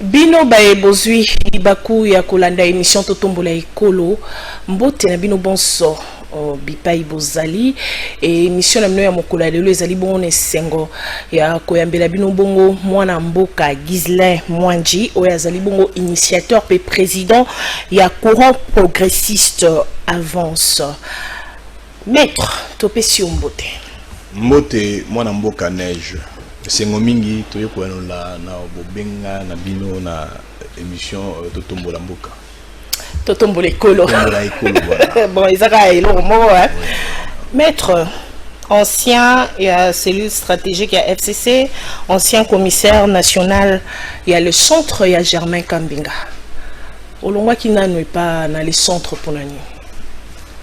Bino bae bozui libaku ya kolanda émission totombola ekolo mbote na bino bonso bipai bozali et émission na bino ya mokola lelo ezali bongo na sengo ya koyambela bino bongo mwana mboka Ghislain Mwanji oyo azali bongo initiateur pe président ya courant progressiste avance. Maître topesi mbote mwana mboka neige sengo mingi toyeko na bobenga na bino na émission totombola mboka totombola ekolo voilà. Bon ezaka eloko moko Maître ancien cellule stratégique ya FCC, ancien commissaire national ya le centre ya Germain Kambinga olongwa ki nanu pas na le centre pour nani.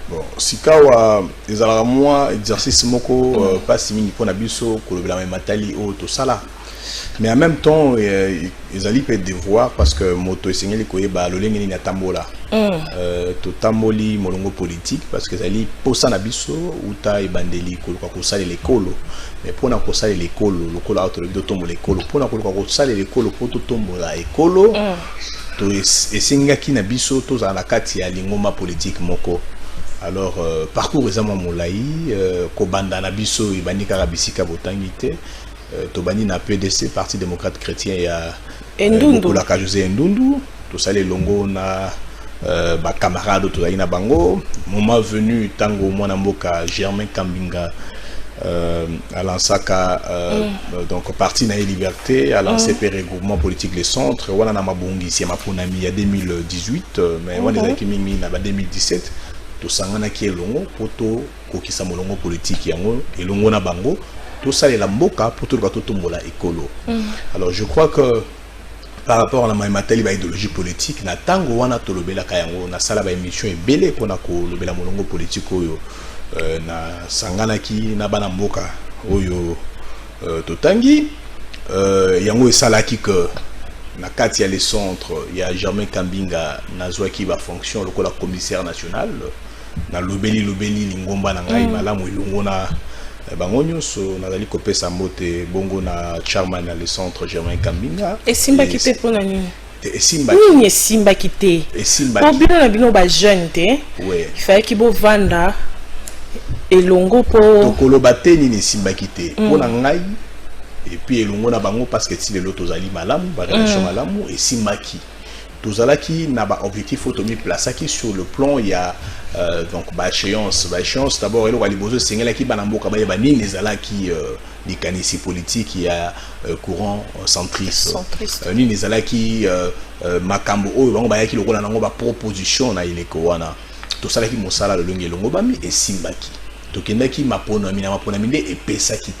Bon, sikawa ezala moi exercice moko pas mingi pour na biso ko le matali o to sala. Mais en même temps ezali peut devoir parce que moto esengeli ko yeba lolenge ni natambola. To tamboli molongo politique parce que ezali posa na biso uta ebandeli ko sala lekolo. Mais pour na ko sala lekolo lokolo auto do tombo lekolo pour na ko sala lekolo pour to tombola ekolo. To esengaki na biso to za na kati ya lingoma politique moko. Alors parcours ezama molai kobanda na biso ibani kaka bisika botangite to bani na PDC Parti démocrate chrétien ya Endundu la José Endundu to sale longo na ba camarade to na bango moment venu tango mwana mboka Germain Kambinga à lansaka donc parti na liberté à lancé per regroupement politique les centres wana na mabongi si maponami ya 2018 mais wana ezaki mingi na ba 2017 to sangana ki elongo poto kokisa molongo politique yango elongo na bango to salela mboka poto ka totombola ekolo. Alors je crois que par rapport à la matali ba idéologie politique na tango wana tolobela ka yango na sala ba émission ebele pona ko lobela molongo politique oyo na sangana ki na bana mboka oyo totangi yango esalaki que na kati ya les centres ya Germain Kambinga na zwaki ba fonction lokola commissaire national na lobeli lingomba na ngai malamu ilungo na bangonyo so nazali kopesa mbote bongo na chairman na les centres Germain Kambinga et simba kite pona nini simba ni simba kite bino na bino ba jeune te ouais il fallait ki bo vanda elongo po tokoloba te ni simba kite pona ngai et puis elongo na bango parce que si le loto zali malamu ba relation malamu et simbaki tozalaki na ba objectif automi plaçaki sur le plan il y a donc ba échéance d'abord elo wali bozo sengela ki bana mboka ba nini ezalaki likanisi politique ya courant centriste nini ezalaki makambo oyo bango bayaki lokola nango ba proposition na ileko wana tosalaki mosala le longe longo bami et simbaki tokendaki maponami nde epesaki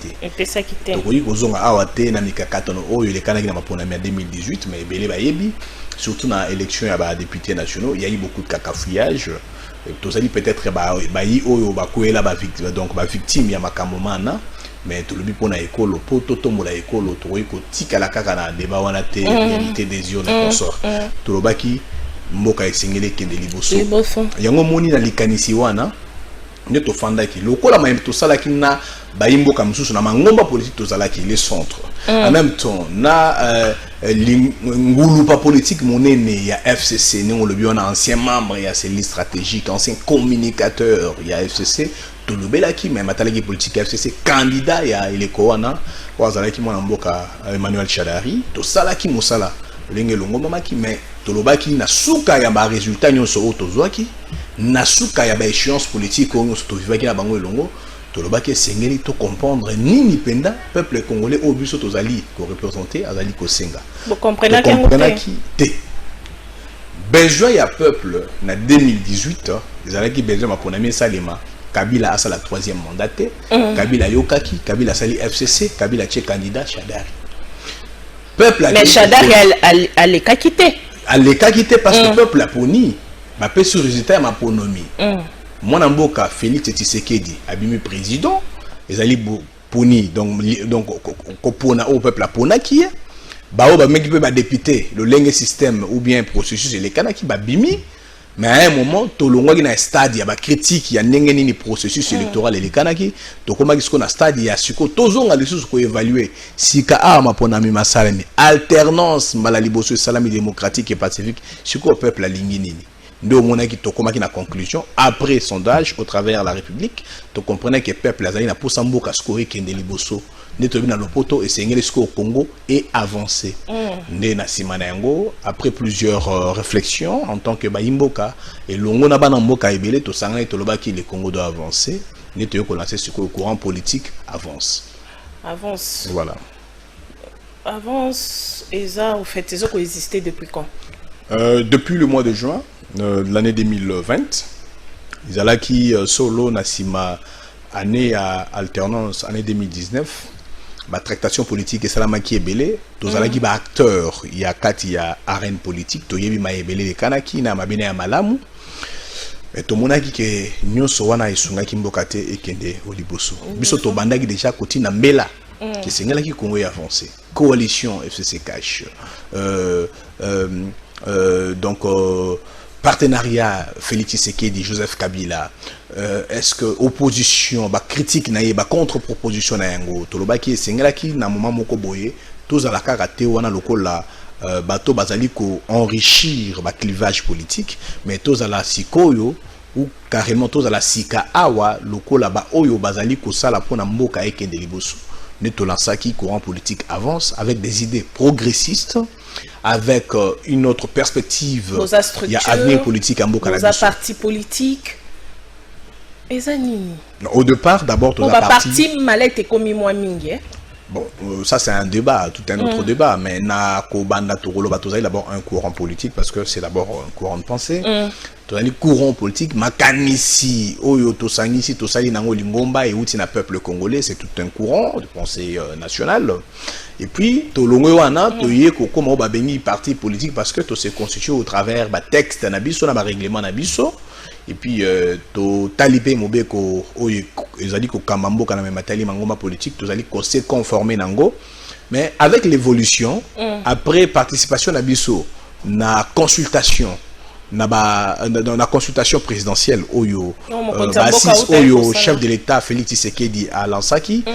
te tokoki kozonga awa te na mikakatano oyo elekanaki na maponami ya 2018 mais ebele bayebi surtout na élection ya ba députés nationaux il y a eu beaucoup de cacafouillage tozali peut-être bayi oyo bakoela ba victime donc ba victime ya makambo mana mais tolobi pona ekolo po totombola ekolo tokoki kotikala kaka na débat wana te vérité des yeux na consort tolobaki mboka esengeli kende liboso yango moni na likanisi wana ne to fandaki lokola ma to salaki na bayimboka msusu na mangomba politique to salaki les centres en même temps na ngulu pa politique monene ya FCC ne on le bien ancien membre ya cellule stratégique ancien communicateur ya FCC to lobelaki mais matalaki politique FCC candidat ya ileko wana wazalaki mwana mboka Emmanuel Chadari to salaki mosala lenge longo mamaki mais to lobaki na suka ya ba résultat nyonso o tozwaki na suka ya ba échéance politique on se tovivaki na bango elongo tolobaki sengeli to comprendre nini penda peuple congolais au biso tozali ko représenter azali ko senga vous comprenez te besoin ya peuple na 2018 ezalaki besoin maponami salema Kabila a la troisième mandat Kabila yokaki Kabila sali FCC Kabila tche candidat Chadari peuple mais Chadari elle est quitté parce que peuple a poni ma pe sur résultat ma ponomi mwana mboka Félix Tshisekedi abimi président ezali poni donc kopona au peuple a pona qui ba o ba meki pe ba député le lenge système ou bien processus les kanaki ba bimi Mais à un moment, tout le monde a un stade, il y a des critiques, il y a un processus électoral et les canaki. Donc, comme on a un stade, il y a ce que tous on a les choses pour évaluer. Si ka ma ponami masalami alternance malaliboso salami démocratique et pacifique, ce que le peuple a ligné. Nous on a qui na conclusion après sondage au travers de la République, tu comprenais que le peuple a na pour samboka scorer kende liboso. Dans le poteau et c'est au Congo et avancé. Après plusieurs réflexions en tant que Baimboka et l'ongo na banamboka ebele to sanga et to loba ki le Congo doit avancer. Nous avons lancé ce que le courant politique avance. Avance. Voilà. Avance et ça au fait ils ont existé depuis quand? Depuis le mois de juin de l'année 2020. Ils allaient qui solo nasima année à alternance année 2019. La tractation politique et salama qui est belé, tous alagi ba acteurs, il y a quatre, il y a arène politique, to yebi ma ebele les kanaki na mabene ya malamu. Et to monaki ke nyonso wana isunga kimbokate et kende oliboso. Biso to bandaki déjà côté na mbela. Qui sengela ki Congo est avancé. Coalition FCC cash. Donc partenariat Félix Tshisekedi, Joseph Kabila, est-ce que opposition, critique naie, contre-proposition na yango, toloba ki sengela ki na moment moko boye, tous à la karaté wana lokola bato bazali ko enrichir clivage politique, mais tous à la sikoyo ou carrément tous à la sika awa lokola ba oyo bazali ko sala pona mboka ekende liboso. Netolansaki courant politique avance avec des idées progressistes, avec une autre perspective. Il y a avenir politique à Mboka. Nos partis politiques. Au départ, d'abord, tout parti malette comme moi mingi. Bon, ça c'est un débat, tout un autre débat, mais na ko banda togolo batozali d'abord un courant politique parce que c'est d'abord un courant de pensée. Tozali courant politique makanisi oyo tosangisi tosali nango lingomba et outi na peuple congolais, c'est tout un courant de pensée nationale. Et puis tolongo wana toyé ko comment ba bengi parti politique parce que to se constitue au travers ba texte na biso na ba règlement na biso. Et puis to talibé mobeko oyo ezali ko kamambo kana matali mangoma politique tozali ko se conformer nango, mais avec l'évolution après participation na biso na consultation dans la consultation présidentielle oyo oyo chef de l'État Félix Tshisekedi à Lansaki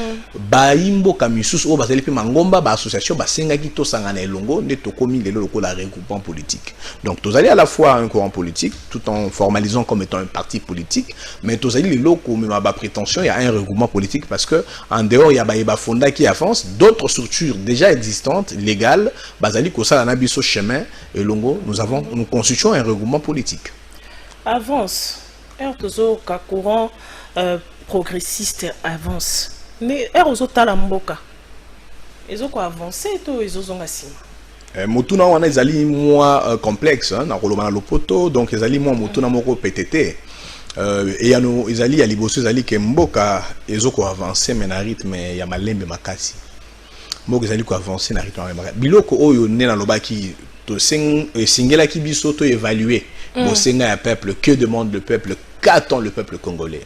baimbo kamisus o bazali pe mangomba ba association basengaki to sangana elongo ne to komi lelo lokola regroupement politique. Donc tozali à la fois un courant politique tout en formalisant comme étant un parti politique, mais tozali lelo ko mema ba prétention il y a un regroupement politique parce que en dehors il y a ba fonda qui avance d'autres structures déjà existantes légales bazali ko sala na biso chemin elongo nous constituons un regroupement politique. Avance. Toujours qu'un courant progressiste avance. Mais aux talamboka. Ils ont quoi avancé tout ils ont assis. Motuna wana ezali moins complexe na kolomana lopoto donc ezali moins motuna moko PTT. Et yano ezali ya liboso ezali ke mboka ezoko avancer mais na rythme ya malembe makasi. Mboka ezali ko avancer na rythme makasi. Biloko oyo ne na lobaki singela ki biso to évaluer bosenga ya peuple, que demande le peuple, qu'attend le peuple congolais.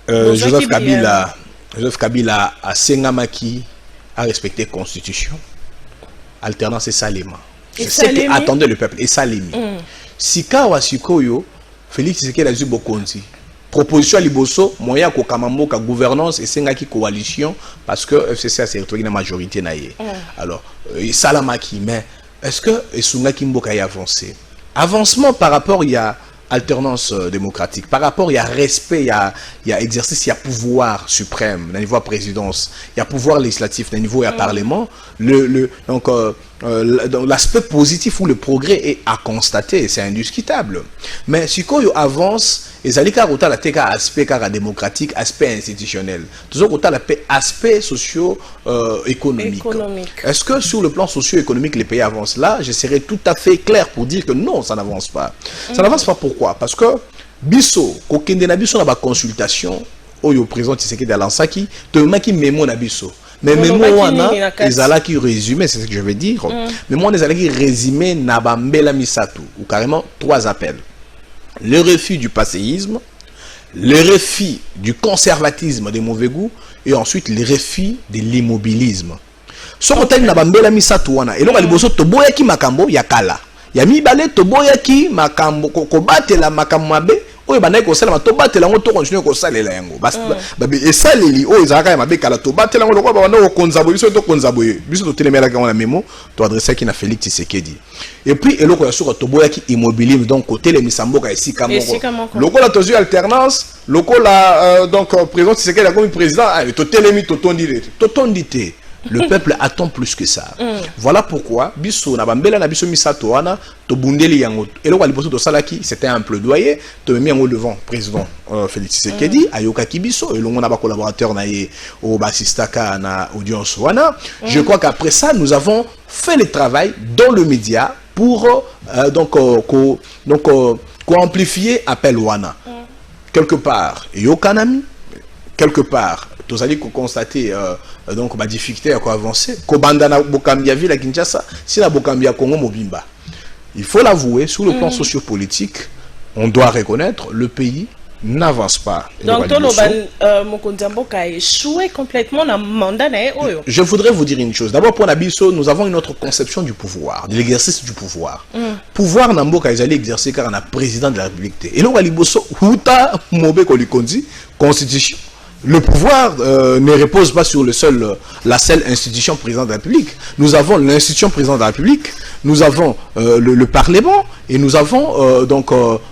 Joseph Kabila a sengamaki a respecté constitution, alternance et salima. C'est ce qu'attendait le peuple et salimi. Sika wa sikoyo Félix Tshisekedi a dit bokonzi. Proposition à Liboso, moyen ko kamambo ka gouvernance et sengaki coalition parce que FCC a retrouvé la majorité naie. Alors, salamaki mais est-ce que Esungaki Mboka y avancé? Avancement par rapport il y a alternance démocratique, par rapport il y a respect, il y a exercice, il y a pouvoir suprême, au niveau de présidence, il y a pouvoir législatif, au niveau du parlement, donc l'aspect positif ou le progrès est à constater, c'est indiscutable. Mais si quand il avance, les alika rota la teka aspect démocratique, aspect institutionnel, toujours rota la aspect socio-économique. Est-ce que sur le plan socio-économique les pays avancent? Là, je serais tout à fait clair pour dire que non, ça n'avance pas. Ça n'avance pas pourquoi? Parce que biso, kokende na biso na ba consultation, oyo président Tshisekedi Alansaki, te maki memo na biso. Mais même moi, les ala qui résumé, c'est ce que je veux dire. Mais moi, les ala qui résumé Nabambela Misato, ou carrément 3 appels. Le refus du passéisme, le refus du conservatisme des mauvais goûts, et ensuite le refus de l'immobilisme. Ce que Nabambela Misato, et donc, il y a makambo yakala. ya mibale toboyaki makambo kobatela makambo mabe oyo bandaki kosala tobatela ngo to continue kosalela yango esaleli oyo ezalaka ya mabe kala tobatela ngo lokola banda kokonza boye biso tokonza boye biso totelemelaka ngo na memo to adressaki na Félix Tshisekedi et puis eloko ya suka toboyaki immobilisme donc kotelemisa mboka esika moko lokola tozwi alternance lokola donc président Tshisekedi comme président totelemi totondi te. Le peuple attend plus que ça. Voilà pourquoi biso na bambela na biso misato wana to bundeli yango eloko liboso to salaki c'était un plaidoyer to mis en devant président Félix Tshisekedi ayoka kibiso elongo na ba collaborateur na ye au basistaka na audience wana. Je crois qu'après ça nous avons fait le travail dans le média pour amplifier appel wana. Quelque part yokanami quelque part tous allez constater donc ma difficulté à quoi avancer kobanda na bokambia ville à Kinshasa si la bokambia Congo mobimba il faut l'avouer sur le plan sociopolitique on doit reconnaître le pays n'avance pas. Donc Mokonzi Mboka a échoué complètement dans le mandat. Je voudrais vous dire une chose. D'abord pour Nabiso, nous avons une autre conception du pouvoir, de l'exercice du pouvoir. Pouvoir Namboka ils allaient exercer car on a président de la République. Et là Waliboso Huta Mobe Kolikondi constitution. Le pouvoir ne repose pas sur la seule institution président de la République. Nous avons l'institution président de la République, nous avons le Parlement et nous avons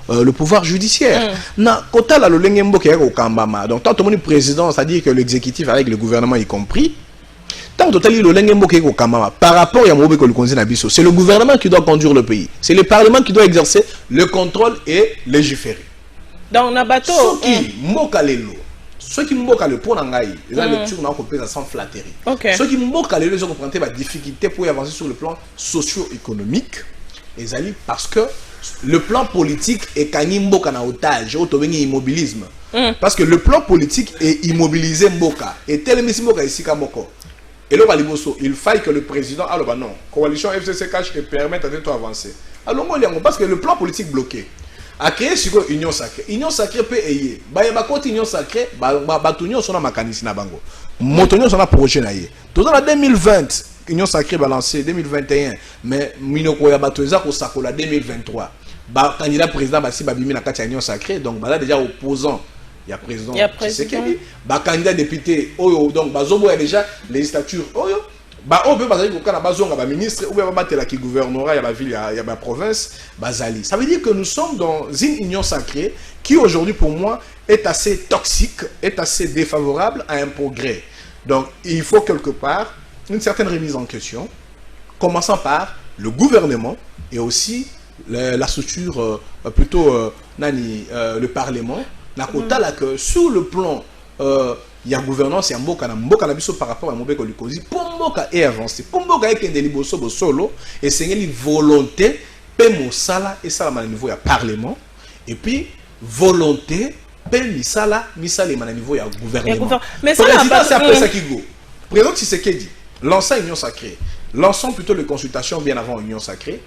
le pouvoir judiciaire. Na kota la lolenge mboka au kambama. Donc tant que le président, c'est-à-dire que l'exécutif avec le gouvernement y compris, tant que le lolenge mboka au kambama par rapport à Mobe Kolikonzi Nabiso, c'est le gouvernement qui doit conduire le pays. C'est le Parlement qui doit exercer le contrôle et légiférer. Donc na bateau Soki mboka lelo ceux qui m'ont le point en aïe, les lectures n'ont pas sans flatterie. Ceux qui m'ont calé les ont compris ma difficulté pour y avancer sur le plan socio-économique, ils allaient parce que le plan politique est gagné mboka na otage, autoveni immobilisme. Parce que le plan politique est immobilisé mboka et tel mis mboka ici comme moko. Et là il faille que le président alors bah non, coalition FCC et permette de tout avancer. Alors parce que le plan politique bloqué. A créer sur union sacrée. Union sacrée peut ayer. Bah y a côté union sacrée, bah union sur la mécanisme na bango. Motonio sur la projet na yé. Tout dans la 2020, union sacrée balancée 2021, mais minoko ya batoza ko sakola 2023. Bah candidat président bah si bah bimi na kati union sacrée, donc bah là déjà opposant. Il y a président. Bah candidat député oyo donc bah zobo y a déjà législature oyo. Bah on peut pas dire que bazonga ba ministre ou ba batela qui gouvernera ya ba ville ya ba province bazali. Ça veut dire que nous sommes dans une union sacrée qui aujourd'hui pour moi est assez toxique, est assez défavorable à un progrès. Donc il faut quelque part une certaine remise en question, commençant par le gouvernement et aussi la structure le Parlement. Na kota là que sur le plan il y a gouvernance, il y a mboka na biso par rapport à Mobe Kolikozi pour mboka et avancer pour mboka et kende liboso bo solo et c'est une volonté pe mosala et ça à niveau ya parlement et puis volonté pe misala à niveau ya gouvernement. Mais ça c'est après ça qui go. Président Tshisekedi lança union sacrée. Lançons plutôt les consultations bien avant union sacrée.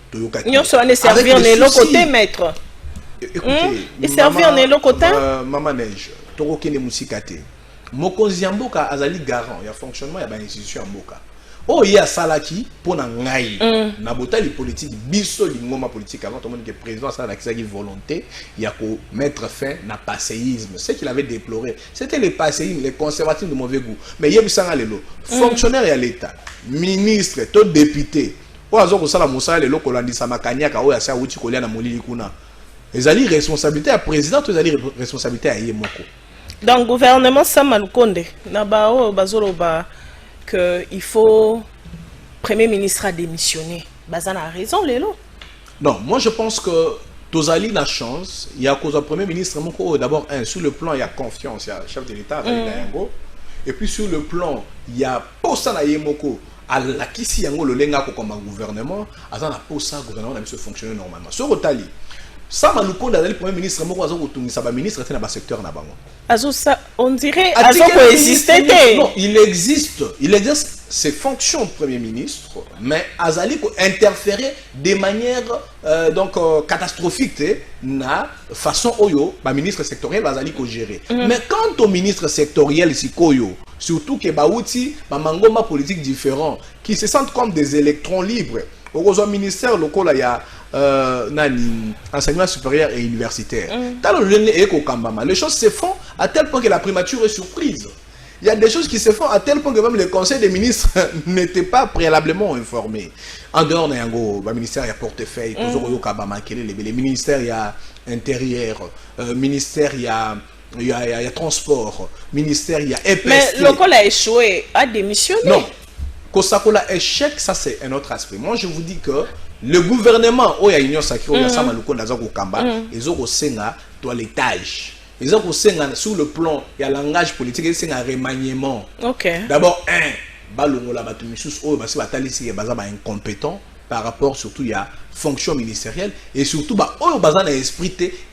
Union soit ne servir en l'autre côté maître. Écoutez, et servir en l'autre côté maman neige. Toko kene musikate. Mokonzi Mboka azali garant il y a fonctionnement il y a une institution à Mboka. Oh il y a salaki pour na ngai na botali politique biso lingoma politique avant tout le monde que président ça la qui volonté il y a pour mettre fin na passéisme ce qu'il avait déploré c'était les passéisme les conservatisme de mauvais goût mais il y a bisanga lelo fonctionnaire à l'état ministre tout député o azo ko sala musala lelo ko landisa makanyaka o ya sa uti kolia na molili kuna ezali responsabilité à président ezali responsabilité à yemoko. Dans le gouvernement Samalukonde, que il faut Premier ministre a démissionné. Bazan a raison, Lélo. Non, moi je pense que Tozali la chance. Il y a cause Premier ministre d'abord sur le plan il y a confiance, il y a le chef de l'État avec Nayango. Et puis sur le plan il y a Posa na Yemoko à la Kisi Yango le lenga comme un gouvernement, azan la Posa gouvernement a se fonctionner normalement. Sur Otali. Samalukonde le Premier ministre moko azo kotumisa ba ministre était dans ba secteur na bango. On dirait Azo existait. Non, il existe ses fonctions de Premier ministre, mais Azali interférer de manière catastrophique na façon oyo ba ministre sectoriel Azali ko gérer. Mais quant au ministre sectoriel sikoyo, surtout que baouti ba mangoma politique différent qui se sentent comme des électrons libres. Au ministère local il y a enseignement supérieur et universitaire. Les choses se font à tel point que la primature est surprise. Il y a des choses qui se font à tel point que même le conseil des ministres n'était pas préalablement informé. En dehors de le ministère, il y a portefeuille, les ministères, il y a intérieur, ministère, il y a transport, ministère, il y a EPST. Mais le col a échoué, a démissionné. Non. Kosakola échec, ça c'est un autre aspect. Moi je vous dis que le gouvernement, il y a Union Sacrée, il y a Samaluko, ils ont aussi un toilettage. Ils ont aussi sur le plan, il y a langage politique, c'est un remaniement. D'abord, incompétent par rapport surtout il y a fonction ministérielle et surtout il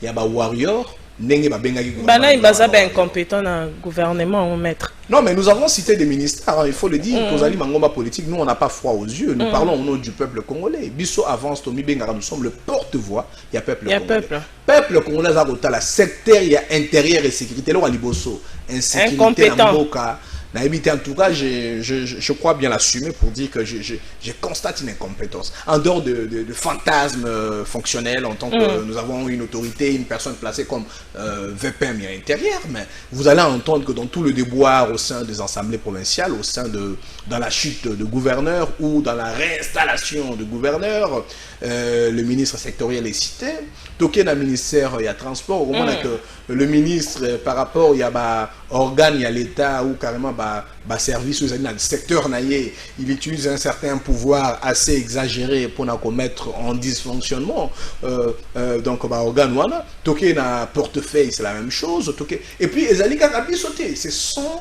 y a warrior. Bana il incompétent dans le gouvernement, maître. Non, mais nous avons cité des ministères, hein, il faut le dire. Mangomba politique, nous on n'a pas froid aux yeux. Nous parlons au nom du peuple congolais. Bisso avance, Tomi Bengara, nous sommes le porte-voix. Il y a peuple congolais. Peuple congolais, la secteur, il y a intérieur et sécurité. Là, on a Liboso. Insécurité, en tout cas, je crois bien l'assumer pour dire que je constate une incompétence. En dehors de fantasmes fonctionnels, en tant que nous avons une autorité, une personne placée comme VPM à l'intérieur, mais vous allez entendre que dans tout le déboire au sein des assemblées provinciales, dans la chute de gouverneurs ou dans la réinstallation de gouverneurs, le ministre sectoriel est cité. Toqué dans le ministère, il y a transport. Au moment que le ministre, par rapport, il y a organe, il y a l'État ou carrément service dans le secteur, il utilise un certain pouvoir assez exagéré pour nous mettre en dysfonctionnement. Donc, organe, toqué dans portefeuille, c'est la même chose. Et puis, les Karabi sauté. Ce sont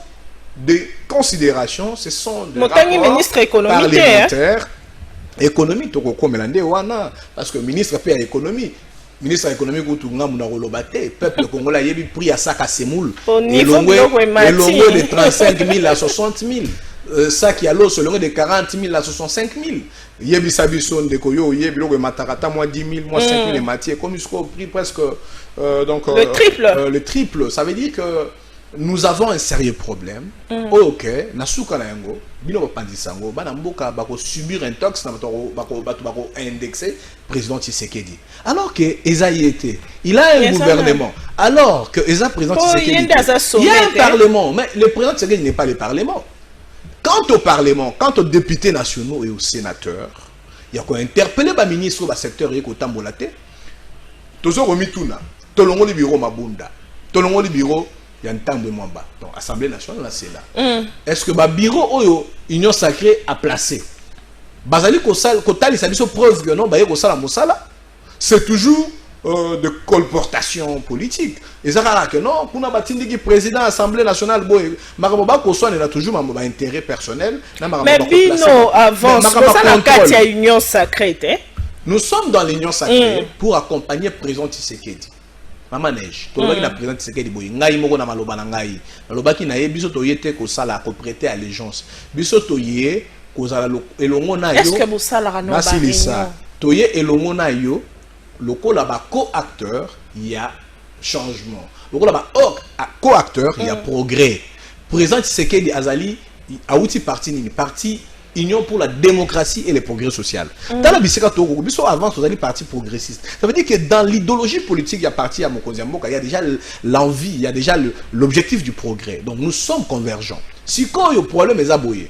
des considérations, ce sont des rapports parlementaires. Économie, parce que le ministre fait l'économie. Ministre de l'économie, le peuple congolais a pris à sac à semoule. Elongwe de 35 000 à 60 000. Sac à l'eau, selon de 40 000 à 65 000. Yebi Sabison de Koyo, Yebi Logo Matarata, moi 10 000, moi 5 000 et matière. Comme il a pris presque le triple. Le triple. Ça veut dire que nous avons un sérieux problème. Ok, Nasuka Nayango, Bino Pandisango, Banamboka, Bako subir un tox, Bako indexé, président Tshisekedi. Alors que Esaïe était, il a un gouvernement. Alors que Esa président Tshisekedi, il y a un parlement, mais le président Tshisekedi n'est pas le parlement. Quant au parlement, quant aux députés nationaux et aux sénateurs, il y a quoi interpeller le ministre du secteur et Tambolate. Tozo Romituna, Tolongo le bureau Mabunda, Tolongo le bureau. Il y a un temps de moins bas. Donc, l'Assemblée nationale, c'est là. Est-ce que le bureau Union Sacrée a placé Bazali Kotali, ça dit preuve que non, c'est toujours de colportation politique. Et ça veut dire que non, pour nous, président de l'Assemblée nationale, il a toujours un intérêt personnel. Mais Bino avance, il y a Union Sacrée. Nous sommes dans l'Union Sacrée pour accompagner le président Tshisekedi. Maman neige, tout le monde qui a présenté ce qu'il dit, ngai moko na maloba na ngai, maloba ki na ye biso to yete ko sala ko prêter allégeance, biso to ye ko sala elongo na yo. Est-ce que vous sala na ba réunion? To ye elongo na yo, loko la ba co-acteur, il y a changement. Loko la ba co-acteur, il y a progrès. Président Tshisekedi Azali a outil parti ni parti Union pour la démocratie et le progrès social. Dans la Bisseka Togo, Bisso avance aux partis progressistes. Ça veut dire que dans l'idéologie politique, il y a parti à Mokonziamboka, il y a déjà l'envie, il y a déjà l'objectif du progrès. Donc nous sommes convergents. Si quand il y a un problème, les aboyés,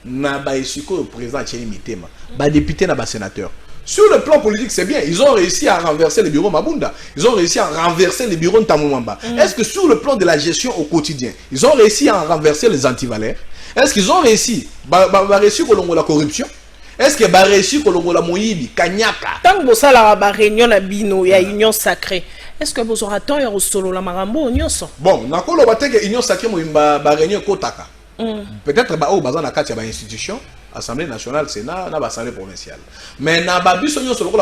n'a pas eu le président Tchéli Mitema, les députés, les sénateurs. Sur le plan politique, c'est bien. Ils ont réussi à renverser le bureau Mabunda. Ils ont réussi à renverser le bureau Ntamumamba. Est-ce que sur le plan de la gestion au quotidien, ils ont réussi à renverser les antivaleurs? Est-ce qu'ils ont réussi à réussir la corruption? Est-ce qu'ils ont réussi à la moïbi, Kanyaka? Tant que vous avez la réunion à Bino, il y a Union Sacrée. Est-ce que vous aurez tant de solo la marambo Union Sacrée? Bon, nous avons dit Union Sacrée, la réunion Kotaka. Peut-être que vous avez une institution, Assemblée nationale, Sénat, l'Assemblée provinciale. Mais dans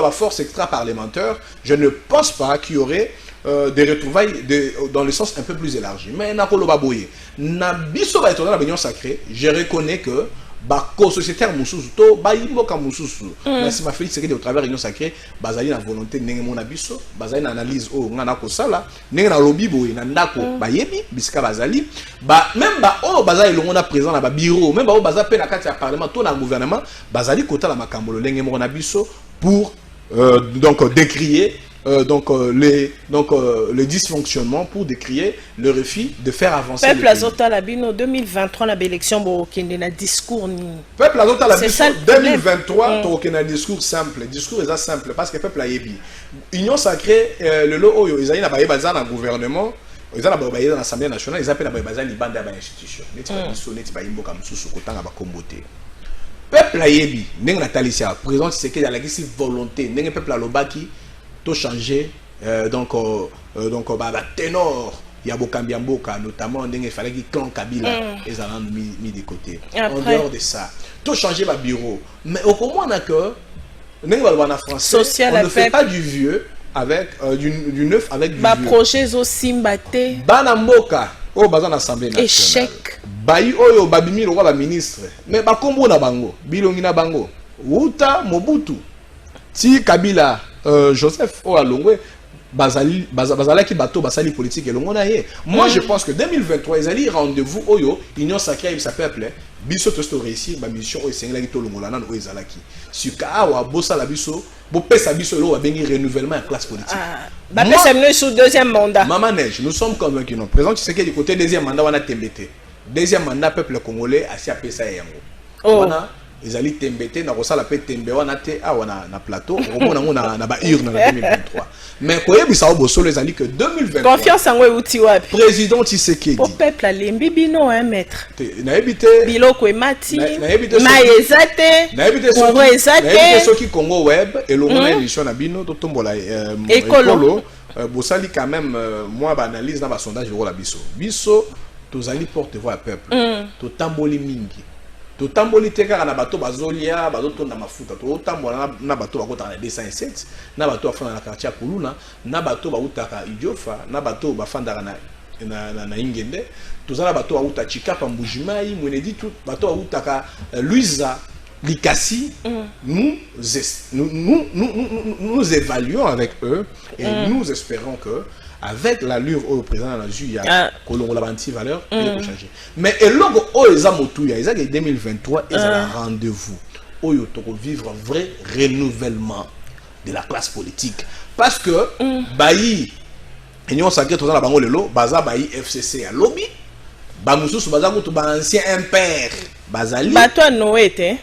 la force extra-parlementaire, je ne pense pas qu'il y aurait des retrouvailles dans le sens un peu plus élargi. Mais dans l'Union Sacrée, je reconnais que bako sociétaire mususu to bayimboka mususu merci ma Félix Tshisekedi au travers Union Sacrée bazali na volonté ndenge mona biso bazali na analyse o ngana ko sala ndenge na lobi boye na ndako bayebi bisika bazali même bazali longo na présent na ba bureau même bazali pe na kati ya parlement to na gouvernement bazali kota la makambolo ndenge mona biso pour donc décrier les dysfonctionnements pour décrier le refus de faire avancer peuple le pays. azota la bino 2023 na élection bo kende na discours ni Peuple azota la bino 2023 to na discours simple simple parce que peuple a yebi union sacrée le lo oyo ezali na baye baza na gouvernement ils ont baye dans l'Assemblée nationale ils appellent baye baza libanda ba institution neti ba biso neti ba imboka mususu kotanga ba kombote peuple a yebi ndenge na talisia président Tshisekedi ala kisi volonté ndenge peuple a lobaki to changer donc ténor ya bokambi mboka notamment ndenge il fallait que clan Kabila les allant mis de côté. En dehors de ça to changer ba bureau mais au comment on a que ndenge ba français social on ne fait pas du vieux avec du neuf avec du ba vieux projet zo simbate bana mboka o baza na assemblée nationale échec bayi oyo babimi lo ba ministre mais ba kombo na bango bilongi na bango uta Mobutu ti Kabila Joseph Oalongwe bazala ki bateau basali politique et l'on a yé. Moi je pense que 2023 ils allaient rendez-vous oyo union sacrée ça peuple biso to réussir ba mission o sengela ki to longola nan o ezalaki suka awa bossa la biso bo pesa biso lo wa bengi renouvellement en classe politique ba pesa mino sous deuxième mandat Maman Neige nous sommes convaincus non présent tu sais que du côté deuxième mandat on a tembete deuxième mandat peuple congolais asi a pesa yango wana ezali tembete na kosala pe tembe wana te awa na plateau omona ngona na ba urne na 2023 mais koyebisa o bosolo ezali que 2023 confiance en outi wapi président Tshisekedi au peuple alembi bino un maître na ebité biloko emati na ebité ezate na ebité Congo ezate soki Congo web et le mona émission na bino to tombola ekolo bosali quand même moi ba analyse na ba sondage ro la biso tozali porte-voix peuple to tamboli mingi to tamboli te kaka na bato bazolia bazoto na mafuta to tambola na bato bakota na 207 na bato bafanda na quartier ya Kuluna na bato bautaka Idiofa na bato bafandaka na Ingende tozala bato bauta Chikapa Mbujimai Mwenedi tout bato bautaka Luiza Likasi nous évaluons avec eux et nous espérons que avec l'allure au président de la JU, il y a Kolongo la valeur, il faut changer. Mais le logo Oezamotuya, ils ont 2023, ils ont un rendez-vous. Oyo toko vivre un vrai renouvellement de la classe politique. Parce que Bayi, Union Sacrée, tout ça, la bango lelo, Baza Bayi FCC à lobby, Bamoussous, Baza Goutou, ancien impère, Bazali. Bato Noé, hein?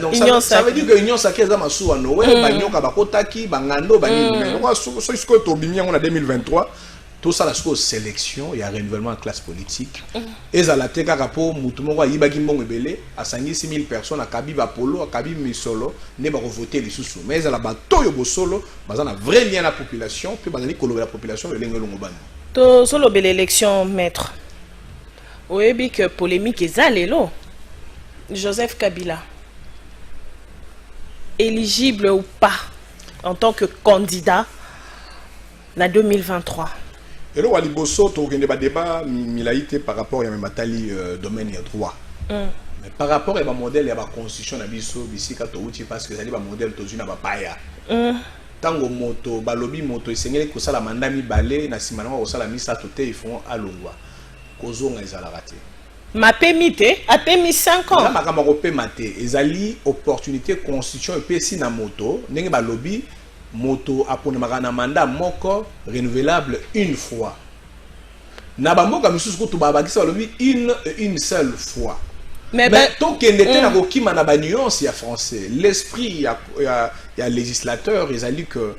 Donc ça veut dire que l'Union Sacrée est à Noé, Banyoka Bakotaki, Bangando, Bangando. Mais ce que tu as en 2023, tout ça, la sélection, il y a un renouvellement en classe politique. Et ça, la teka rapport, Moutoumora, Ibagimbo Ebele, à 56 000 personnes, à Kabi Bapolo, à Kabi Misolo, ne va voter les sous. Mais ça, la bataille au solo, il y a un vrai lien à la population, puis il y a la population, le lien au To solo belle élection, maître. Oui, que polémique est allée, Joseph Kabila. Éligible ou pas en tant que candidat en 2023. Et là, il y a un débat par rapport à Matali domaine et droit. Mais par rapport à un modèle, il y a une constitution parce que c'est un modèle qui est un tango moto, balobi moto, et c'est que la mandami balé, na simana ou la misa toté, ils font à l'ongwa. Kozonga ils ont raté. Ma pémité a pémis 5 ans. Ma camarade maté, ezali opportunité constitution et puis si na moto, n'engue balobi moto apone magana mandat moko renouvelable une fois. Na ba mboka misusu ko to ba bakisa balobi une seule fois. Mais tant qu'il était na kokima na ba nuance ya français, l'esprit ya législateur, ezali que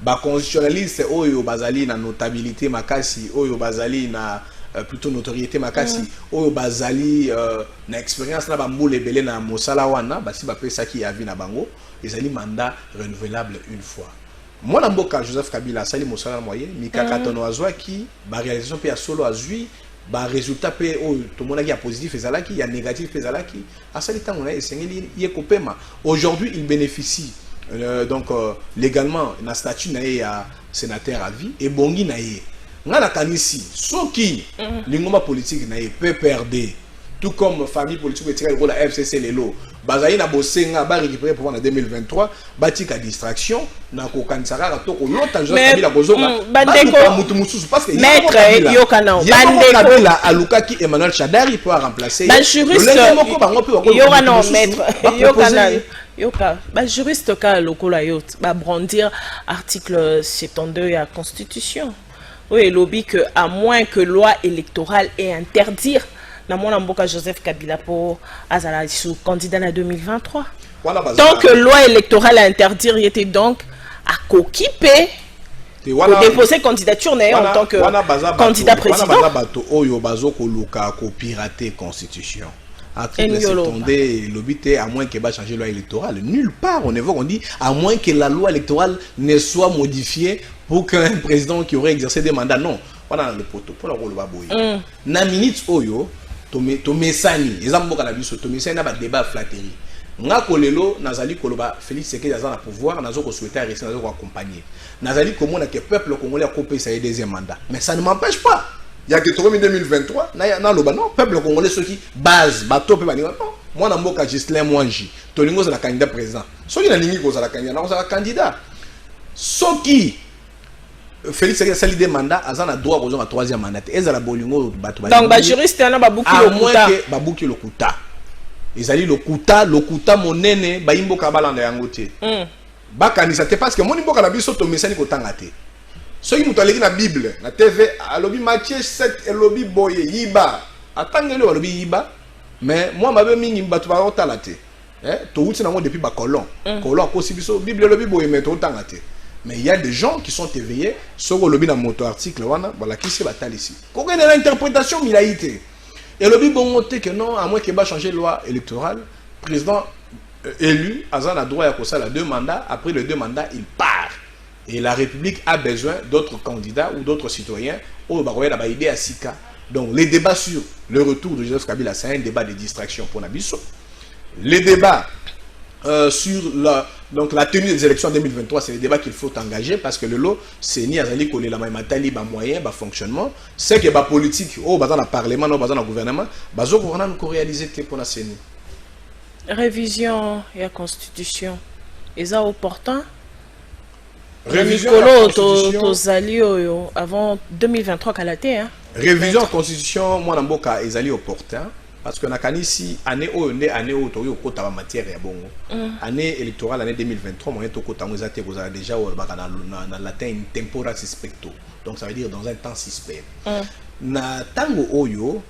ba constitutionnaliste oyo bazali na notabilité makasi oyo bazali na plutôt notoriété makasi oyo bazali na expérience na bambule belé na mosala wana basi ba pesa ki ya vie na bango ezali mandat renouvelable une fois. Moi na mboka Joseph Kabila sali mosala moyen mikaka tono azwa ki ba réalisation pe ya solo azui ba résultat pe oyo to mona ki ya positif ezalaki ya négatif ezalaki asali tango na esengeli ye kopema. Aujourd'hui il bénéficie légalement na statut na ya sénateur à vie et bongi na ye ngana kanisi soki lingoma politique na peut perdre tout comme famille politique et tiré la FCC lelo bazali na bosenga ba récupérer pour en 2023 batika distraction na ko kanisaka to ko lota Joseph Kabila kozonga bandeko mutu mususu parce que maître yokana bandeko Kabila alukaki Emmanuel Chadari pour remplacer ba juriste yokana maître yoka ba juriste ka lokola yo ba brandir article 72 de la constitution. Oui, lobby que à moins que loi électorale ait interdire na mona mboka Joseph Kabila pour azala sous candidat en 2023. Voilà, tant que loi électorale a interdire, il était donc à coquipé pour déposer candidature en tant que candidat président. Oyo bazo ko luka ko pirater constitution. Article 72 l'obité à moins qu'elle va changer la loi électorale. Nulle part on évoque, on dit à moins que la loi électorale ne soit modifiée pour qu'un président qui aurait exercé des mandats. Non, voilà le protocole pour le baboy. Na minute oyo to mesani, ezambo kana biso to mesani na ba débat flatterie. Nga kolelo nazali koloba Félix Tshisekedi aza na pouvoir nazo ko souhaiter rester nazo ko accompagner. Nazali komona que peuple congolais a coupé sa deuxième mandat. Mais ça ne m'empêche pas. Il y a que 2023 na loba non peuple congolais ceux qui base bato pe bani non moi na mboka Gislain Mwanji tolingo za candidat président. Soki na lingi ko za candidat na za candidat. Soki Félix Tshisekedi sali des mandats azana droit ko za troisième mandat. Ezala bolingo bato donc ba juriste na babuki lokuta. Babuki lokuta. Ezali lokuta monene bayimbo kabalanda yango te. Bakanisa te parce que mon imboka na biso to mesani ko tangate. Soki mutu aleki na Bible na TV alobi Matthieu 7 elobi boye yiba. Atangeli alobi yiba mais moi mabe mingi batu ba otala te. To wuti nango depuis ba colon. Colon ko sibiso Bible elobi boye mais to tangate. Mais il y a des gens qui sont éveillés sur le na moto article wana voilà qui se batale ici. Ko connaît l'interprétation milaïté. Et le but bon que non, à moins qu'il va changer la loi électorale, président élu, Azan a droit à quoi ça, la 2 mandats, après les 2 mandats, il part. Et la République a besoin d'autres candidats ou d'autres citoyens au Baroya la idée à Sika. Donc les débats sur le retour de Joseph Kabila, c'est un débat de distraction pour Nabiso. Les débats sur la tenue des élections en 2023, c'est le débat qu'il faut engager parce que le lot, c'est ni Azali Kolé la Maïmatali, bas moyen, bas fonctionnement, c'est que bas politique, dans le parlement, dans le gouvernement, bas au gouvernement qu'on réalise pour la CENI. Révision et la constitution, est ça opportun? Révision de la constitution avant 2023 qu'elle a été, hein? Révision de la constitution, moi n'amboka est opportun. Parce que ici année où au quota matière et bon année électorale l'année 2023 moyen to quota vous avez déjà dans latin tempora suspecto donc ça veut dire dans un temps suspect na tango oyo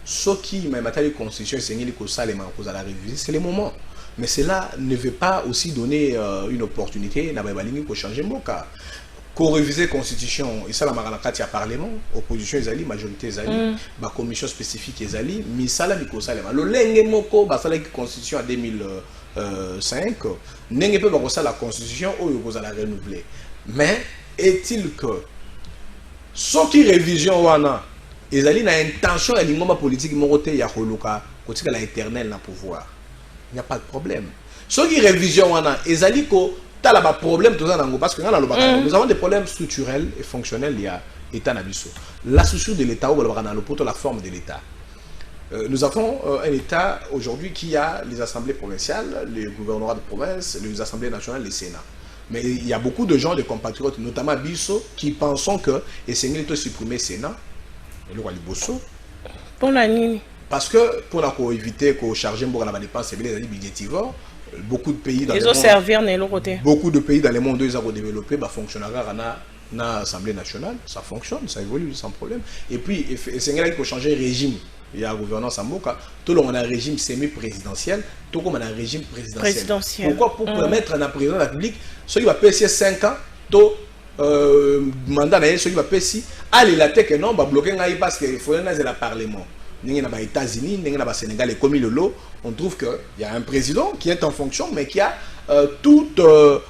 soki ma matériel constitution sengeli ko salema ko za la réviser c'est le moment mais cela ne veut pas aussi donner une opportunité na ba balingi ko changer mboka qu'on réviser la constitution et ça la maranakati à parlement opposition ezali majorité ezali ba commission spécifique ezali misala biko salema lo lenge moko ba sala ki constitution en 2005 nenge pe ba ko sala la constitution oyo ko la renouveler mais est-il que ce qui révision wana ezali na intention ya lingomba politique moko te ya koluka kotika la éternel na pouvoir il n'y a pas de problème ce qui révision wana ezali ko t'as pas problème tout ça parce que nous avons des problèmes structurels et fonctionnels il y a état nabiso la structure de l'état ou la forme de l'état nous avons un état aujourd'hui qui a les assemblées provinciales les gouvernorats de province les assemblées nationales les sénats mais il y a beaucoup de gens de compatriotes notamment Bisso qui pensent que et c'est mieux de supprimer sénat et le roi Liboso pour la nuit parce que pour la éviter qu'on charge beaucoup la dépense c'est les budgétivores beaucoup de pays dans le monde, beaucoup de pays dans le monde, ils ont développé, bah fonctionnera dans l'Assemblée nationale, ça fonctionne, ça évolue sans problème. Et puis, c'est qu'il faut changer de régime. Il y a la gouvernance en Boka, tout le monde a un régime semi-présidentiel, tout le monde a un régime présidentiel. Pourquoi? Pour permettre à un président de la République, celui qui va payer 5 ans, tout mandat, celui qui va payer, allez la tête que non, va bloquer parce qu'il faut aller dans le Parlement. Aux États-Unis, au Sénégal et comme le lot, on trouve qu'il y a un président qui est en fonction, mais qui a tout le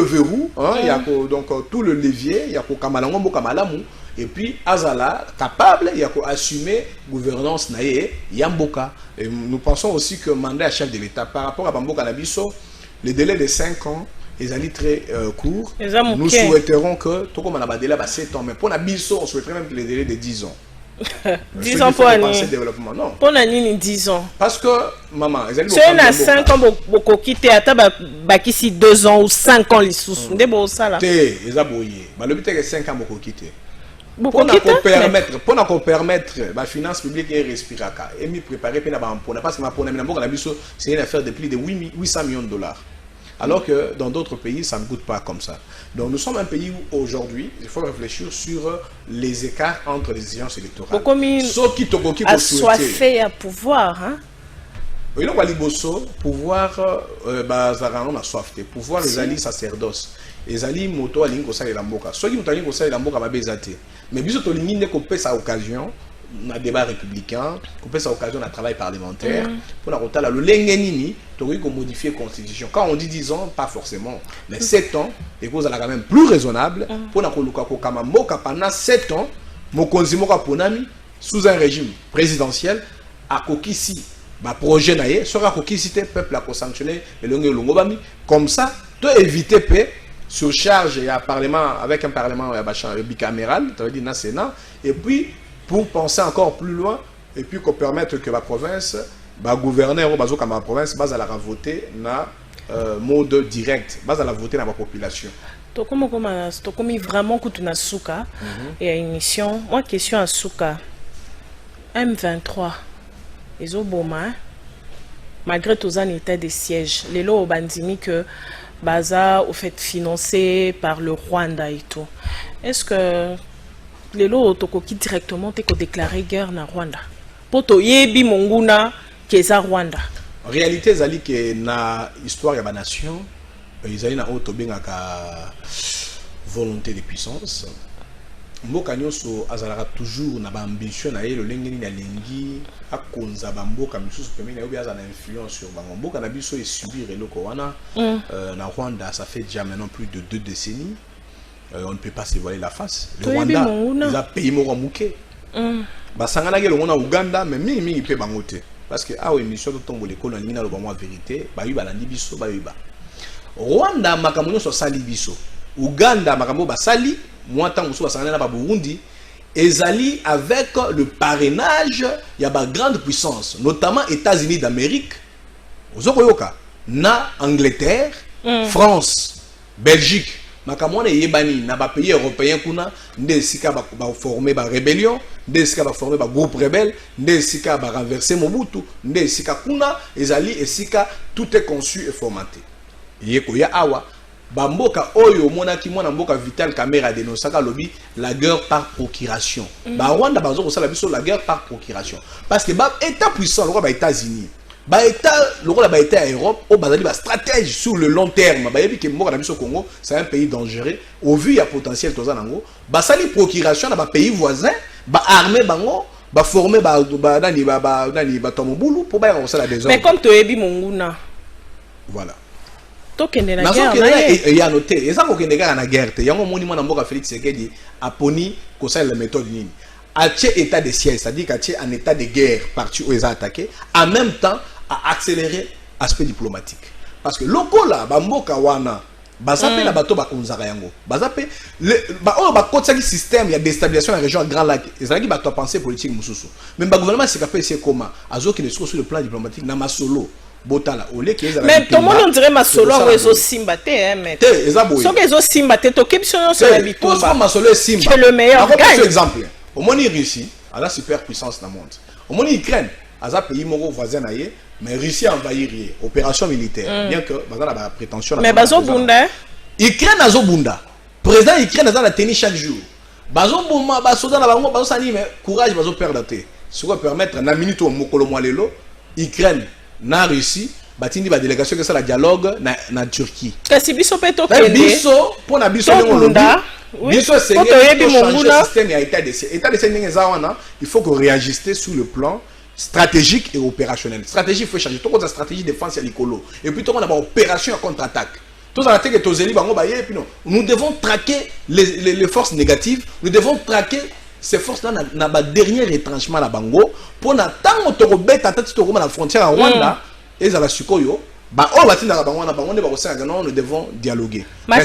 verrou, hein, il y a donc tout le levier, il y a Kamalango Kamalamu, et puis Azala capable, il y a assumer gouvernance naïe, Yamboka. Et nous pensons aussi que mandat à chef de l'État par rapport à Bamboka Nabiso, le délai de 5 ans. Les années très courts. Nous souhaiterons que tout comme on a délai de 7 ans, mais pour Nabiso, on souhaiterait même les délais de 10 ans. 10 ans pour l'année. Non. Pour l'année, 10 ans. Parce que, maman, si on a 5 ans, beaucoup quitter, à ici 2 ans ou 5 ans, les sous. C'est bon, ça là. Ils ont boyé. Le but est que 5 ans, beaucoup quitter. Pour nous permettre la finance publique et respirer et me préparer parce que c'est une affaire de plus de 800 millions de dollars. Alors que dans d'autres pays, ça ne coûte pas comme ça. Donc nous sommes un pays où aujourd'hui, il faut réfléchir sur les écarts entre les exigences électorales. Ce qui a soifé à pouvoir, hein? Oui, donc pouvoir, pouvoir les alliés sacerdoce. Les alliés moto alingi kosala la mboka. Ceux qui ont alingi kosala la mboka mabezate. Mais biso to lingi ne kopé sa occasion na débat républicain, kopé sa occasion na travail parlementaire pour la rotala le lengenini, to ko modifier constitution. Quand on dit 10 ans, pas forcément, mais 7 ans, les causes là quand même plus raisonnable pour na koluka ko kama mboka pendant 7 ans, mokonzi moka ponami sous un régime présidentiel à kokisi ba projet naie sera kokisi te peuple a ko sanctionner le longo bami comme ça to éviter paix surcharge et un parlement avec un parlement bicaméral, ça veut dire un Sénat, et puis pour penser encore plus loin, et puis qu'on permette que la province, le gouverneur ou la province, base à la voter na mode direct, base à la voter dans la population. Donc comme vraiment que tu n'as souka et à émission, moi question à souka M23, ils ont beau malgré tous les états de siège, les lots au bandimi que Baza au fait financé par le Rwanda et tout. Est-ce que les lots qui directement te déclaré guerre na Rwanda? Poto yebi monguna keza Rwanda. En réalité, zali que na histoire de la nation, ils allaient na auto bengaka volonté de puissance. Mboka nyonso azalaka toujours na ba ambition na ye le lengeni na lengi akonza ba mboka misusu pembe na yo bia za na influence sur bango mboka na biso et subir eloko wana na Rwanda ça fait déjà maintenant plus de 2 décennies on ne peut pas se voiler la face le Rwanda ils a payé moko muke ba sangana ke longo na Uganda mais mingi pe bango te parce que ah émission to tongo l'école na lingina lo ba moi vérité ba yu ba landi biso ba yu ba Rwanda makambo nyonso sali biso Uganda makambo ba sali moi tant que ça na Burundi ezali avec le parrainage il y a ba grande puissance notamment États-Unis d'Amérique ozokoyoka na Angleterre France Belgique makamona yebani na ba pays européens kuna nde sika ba former ba rébellion nde sika ba former ba groupe rebelle nde sika ba renverser Mobutu nde sika kuna ezali esika tout est conçu et formaté yeko ya awa Bamboka oyo monaki mona mboka Vital Kamerhe dénonçaka lobby la guerre par procuration. Ba Rwanda bazo ko sala biso la guerre par procuration parce que ba état puissant le roi ba États-Unis. Ba état le roi ba état Europe au bazali ba stratégie sur le long terme. Ba yebi ke mboka na biso Congo, c'est un pays dangereux au vu ya potentiel toza nango. Ba sali procuration na ba pays voisins, ba armer bango, ba former ba tomobulu pour ba ko sala des hommes. Mais comme to yebi monguna. Voilà. Il y a noté, et ça qu'on est dans la guerre, il y a un monument dans le Félix Tshisekedi a poni que ça la méthode nini. A état de siège, c'est-à-dire qu'à en état de guerre, parti où ils ont attaqué, en même temps à accélérer l'aspect diplomatique. Parce que loko là, bamboka wana, bazape la bateau bakonzara yango, bazape le système, il y a déstabilisation dans la région Grand Lac, ils ont dit bateau penser politique mususu. Mais le gouvernement s'est capé c'est comment, azo qui ne soit sur le plan diplomatique na masolo. Botala ole qui est mais tout le monde on dirait masolo en réseau simbaté hein mais so que réseau simbaté to kepsion sur la bitumba pose masolo simba c'est le meilleur gagne exemple au moins Russie à la superpuissance dans le monde au moins Ukraine à un pays moro voisin naie mais Russie a envahi opération militaire bien que bazala ba prétention mais bazo bunda Ukraine azo bunda président Ukraine a la tenir chaque jour bazo boma ba soda na bango bazo sani mais courage bazo perdre te ce qui permettre na minute au mokolo mwalelo Ukraine na Russie batindi ba délégation que ça la dialogue na Turquie kasi biso peto kende biso pona biso ngolunda biso c'est le système ya état de siège wana il faut qu'on réagisse sur le plan stratégique et opérationnel stratégie faut changer to ko stratégie défense ya likolo et puis to ko na ba opération contre-attaque tous à la tête que tozeli bango ba ye puis non nous devons traquer les forces négatives nous devons traquer ces forces-là n'a pas dernier retranchement à Bango pour n'attendre que tu aies la frontière à Rwanda et à la Sukoyo. Nous devons dialoguer. Mais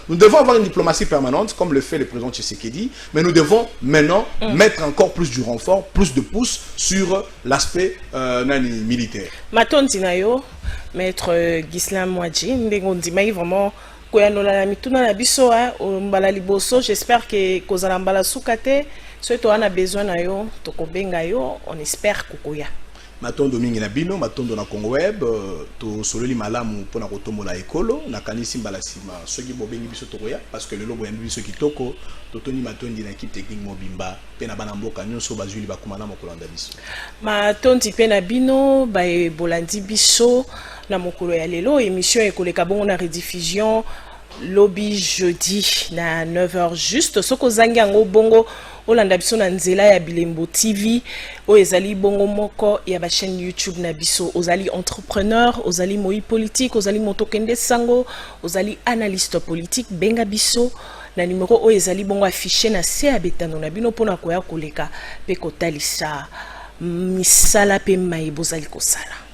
nous devons avoir une diplomatie permanente, comme le fait le président Tshisekedi, mais nous devons maintenant mettre encore plus du renfort, plus de pouces sur l'aspect militaire. Maton Dinayo, maître Ghislain Mouadji, vraiment koyanola na mituna na biso mbala liboso. J'espère que kozala mbala sukate so to ana besoin na yo to kobenga yo, on espère kokoya. Matondo mingi na bino, matondo na Congo Web, to sololi malamu pona kotombola ekolo, na kanisi mbala sima, soki bobengi biso tokoya, parce que le lobo yambi biso kitoko, totoni matondi na équipe technique mobimba, pe na bana mboka nyonso bazuli bakumana mokolanda biso. Matondi pe na bino, bolandi biso, na mokolo ya lelo, émission ekoleka bongo na rediffusion, lobby jeudi, na 9h juste, soko zangi yango bongo, olanda biso na nzela ya Bilembo TV o ezali bongo moko ya ba chaîne YouTube na biso, ozali entrepreneur, ozali moi politique, ozali motokende sango, ozali analyste politique, benga biso na numéro o ezali bongo affiché na se abetano na bino pona koya koleka pe kotalisa misala pe mai bozali kosala.